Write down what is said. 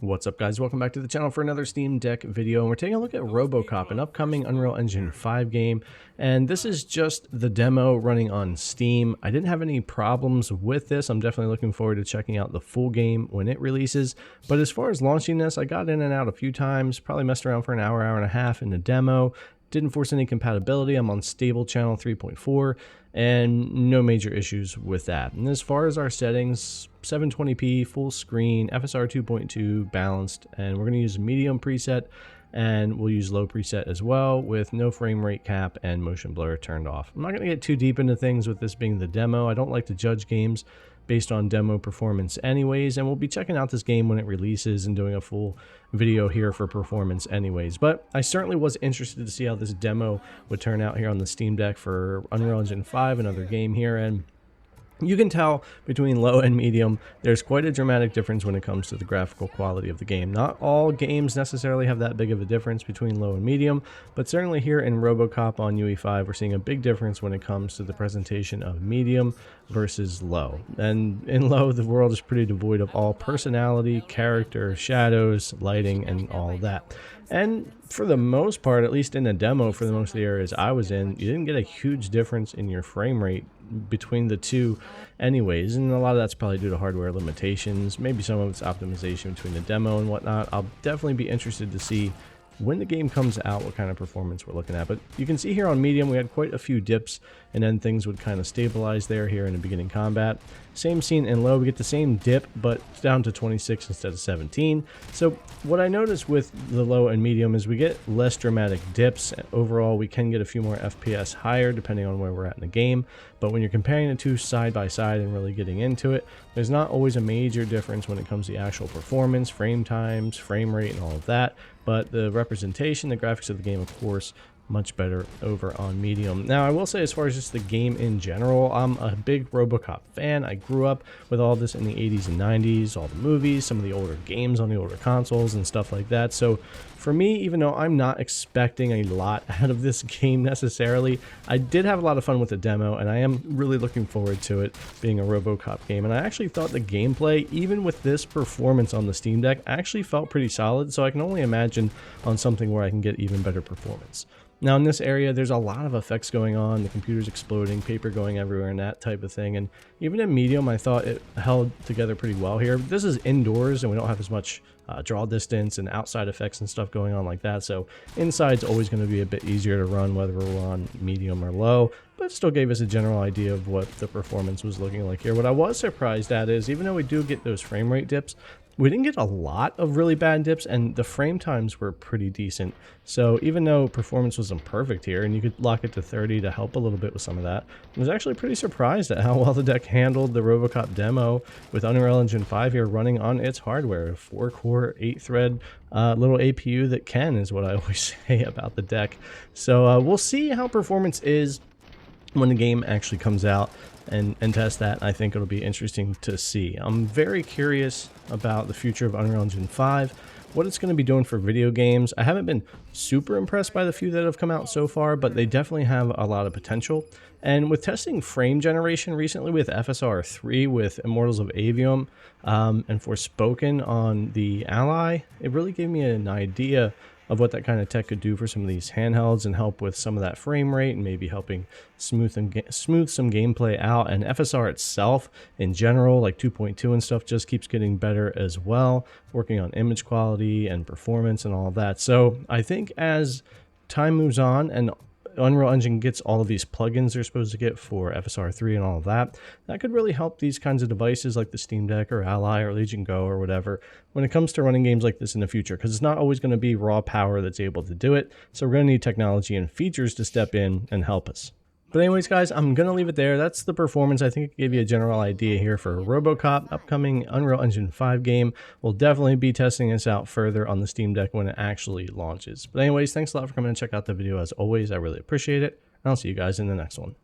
What's up, guys? Welcome back to the channel for another Steam Deck video, and we're taking a look at RoboCop, an upcoming Unreal Engine 5 game, and this is just the demo running on Steam. I didn't have any problems with this. I'm definitely looking forward to checking out the full game when it releases, but as far as launching this, I got in and out a few times, probably messed around for an hour and a half in the demo. Didn't force any compatibility. I'm on stable channel 3.4 and no major issues with that. And as far as our settings, 720p full screen, FSR 2.2 balanced, and we're going to use medium preset, and we'll use low preset as well with no frame rate cap and motion blur turned off. I'm not going to get too deep into things with this being the demo. I don't like to judge games based on demo performance anyways, and we'll be checking out this game when it releases and doing a full video here for performance anyways. But I certainly was interested to see how this demo would turn out here on the Steam Deck for Unreal Engine 5, another game here, and you can tell between low and medium, there's quite a dramatic difference when it comes to the graphical quality of the game. Not all games necessarily have that big of a difference between low and medium, but certainly here in RoboCop on UE5, we're seeing a big difference when it comes to the presentation of medium versus low. And in low, the world is pretty devoid of all personality, character, shadows, lighting, and all of that. And for the most part, at least in the demo, for the most of the areas I was in, you didn't get a huge difference in your frame rate between the two anyways, and a lot of that's probably due to hardware limitations, maybe some of it's optimization between the demo and whatnot. I'll definitely be interested to see when the game comes out what kind of performance we're looking at. But you can see here on medium we had quite a few dips, and then things would kind of stabilize there here in the beginning combat. Same scene in low, we get the same dip but down to 26 instead of 17. So what I noticed with the low and medium is we get less dramatic dips. Overall we can get a few more FPS higher depending on where we're at in the game, but when you're comparing the two side by side and really getting into it, there's not always a major difference when it comes to the actual performance, frame times, frame rate, and all of that. But the representation, the graphics of the game, of course, much better over on medium. Now, I will say, as far as just the game in general, I'm a big RoboCop fan. I grew up with all this in the 80s and 90s, all the movies, some of the older games on the older consoles and stuff like that. So for me, even though I'm not expecting a lot out of this game necessarily, I did have a lot of fun with the demo, and I am really looking forward to it being a RoboCop game. And I actually thought the gameplay, even with this performance on the Steam Deck, actually felt pretty solid, so I can only imagine on something where I can get even better performance. Now in this area, there's a lot of effects going on, the computer's exploding, paper going everywhere, and that type of thing. And even in medium, I thought it held together pretty well here. This is indoors, and we don't have as much draw distance and outside effects and stuff going on like that. So inside's always going to be a bit easier to run, whether we're on medium or low, but it still gave us a general idea of what the performance was looking like here. What I was surprised at is, even though we do get those frame rate dips, we didn't get a lot of really bad dips, and the frame times were pretty decent. So even though performance wasn't perfect here, and you could lock it to 30 to help a little bit with some of that, I was actually pretty surprised at how well the deck handled the RoboCop demo with Unreal Engine 5 here running on its hardware. A 4-core, 8-thread little APU that can, is what I always say about the deck. So we'll see how performance is when the game actually comes out and test that. I think it'll be interesting to see. I'm very curious about the future of Unreal Engine 5, what it's going to be doing for video games. I haven't been super impressed by the few that have come out so far, but they definitely have a lot of potential. And with testing frame generation recently with FSR 3 with Immortals of Avium and Forspoken on the Ally, it really gave me an idea of what that kind of tech could do for some of these handhelds and help with some of that frame rate and maybe helping smooth some gameplay out. And FSR itself in general, like 2.2 and stuff, just keeps getting better as well, working on image quality and performance and all of that. So I think as time moves on and Unreal Engine gets all of these plugins they're supposed to get for FSR 3 and all of that, that could really help these kinds of devices like the Steam Deck or Ally or Legion Go or whatever when it comes to running games like this in the future, because it's not always going to be raw power that's able to do it. So we're going to need technology and features to step in and help us. But anyways, guys, I'm going to leave it there. That's the performance. I think it gave you a general idea here for RoboCop, upcoming Unreal Engine 5 game. We'll definitely be testing this out further on the Steam Deck when it actually launches. But anyways, thanks a lot for coming and check out the video as always. I really appreciate it. And I'll see you guys in the next one.